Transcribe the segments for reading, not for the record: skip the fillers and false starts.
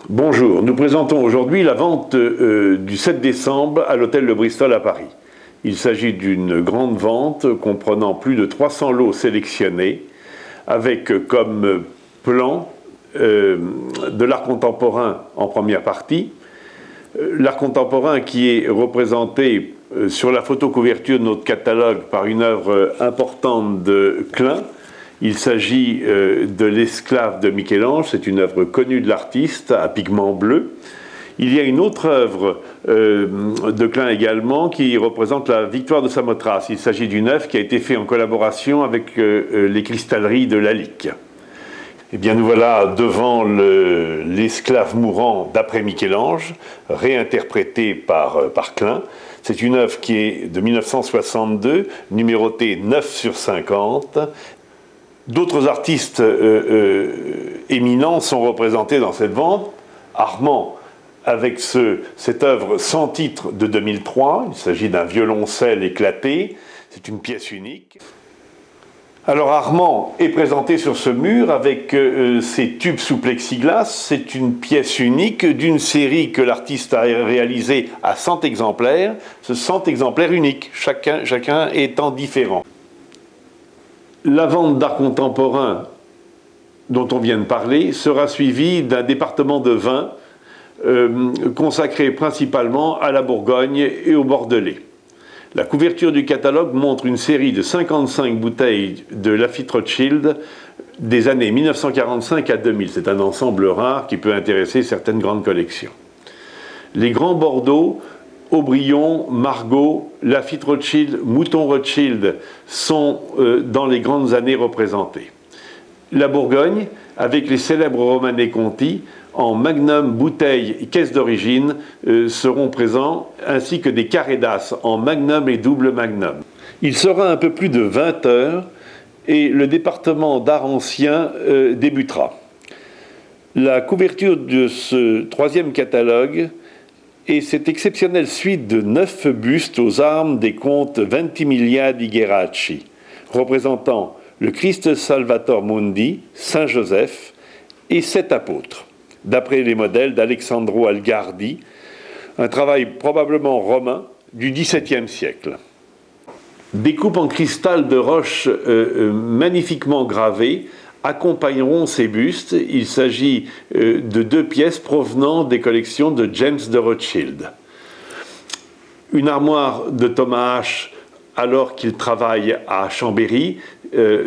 Bonjour, nous présentons aujourd'hui la vente du 7 décembre à l'hôtel Le Bristol à Paris. Il s'agit d'une grande vente comprenant plus de 300 lots sélectionnés avec comme plan de l'art contemporain en première partie. L'art contemporain qui est représenté sur la photo couverture de notre catalogue par une œuvre importante de Klein. Il s'agit de l'Esclave de Michel-Ange, c'est une œuvre connue de l'artiste à pigments bleus. Il y a une autre œuvre de Klein également qui représente la victoire de Samothrace. Il s'agit d'une œuvre qui a été faite en collaboration avec les cristalleries de Lalique. Eh bien, nous voilà devant l'Esclave mourant d'après Michel-Ange, réinterprété par Klein. C'est une œuvre qui est de 1962, numérotée 9/50. D'autres artistes éminents sont représentés dans cette vente. Armand, avec cette œuvre sans titre de 2003, il s'agit d'un violoncelle éclaté, c'est une pièce unique. Alors Armand est présenté sur ce mur avec ses tubes sous plexiglas, c'est une pièce unique d'une série que l'artiste a réalisée à 100 exemplaires, ce 100 exemplaires uniques, chacun étant différent. La vente d'art contemporain dont on vient de parler sera suivie d'un département de vin consacré principalement à la Bourgogne et au Bordelais. La couverture du catalogue montre une série de 55 bouteilles de Lafite Rothschild des années 1945 à 2000. C'est un ensemble rare qui peut intéresser certaines grandes collections. Les grands Bordeaux, Aubryon, Margaux, Lafite Rothschild, Mouton Rothschild sont dans les grandes années représentées. La Bourgogne, avec les célèbres Romanée Conti, en magnum, bouteille et caisse d'origine seront présents, ainsi que des carrés d'as en magnum et double magnum. Il sera un peu plus de 20 heures et le département d'art ancien débutera. La couverture de ce troisième catalogue et cette exceptionnelle suite de 9 bustes aux armes des comtes Ventimiglia di Geraci, représentant le Christ Salvator Mundi, Saint Joseph et 7 apôtres, d'après les modèles d'Alexandro Algardi, un travail probablement romain du XVIIe siècle. Des coupes en cristal de roche magnifiquement gravées accompagneront ces bustes. Il s'agit de 2 pièces provenant des collections de James de Rothschild. Une armoire de Thomas H, alors qu'il travaille à Chambéry,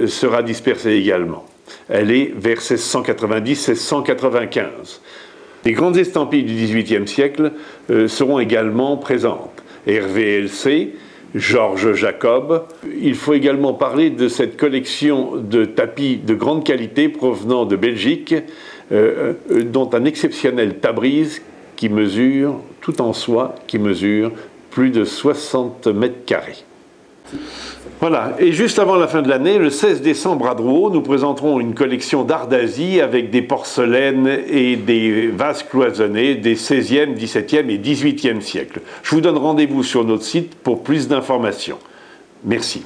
sera dispersée également. Elle est vers 1690-1695. Les grandes estampilles du XVIIIe siècle seront également présentes. Hervé L.C., Georges Jacob. Il faut également parler de cette collection de tapis de grande qualité provenant de Belgique, dont un exceptionnel Tabriz qui mesure, tout en soie, qui mesure plus de 60 mètres carrés. Voilà, et juste avant la fin de l'année, le 16 décembre à Drouot, nous présenterons une collection d'art d'Asie avec des porcelaines et des vases cloisonnés des 16e, 17e et 18e siècles. Je vous donne rendez-vous sur notre site pour plus d'informations. Merci.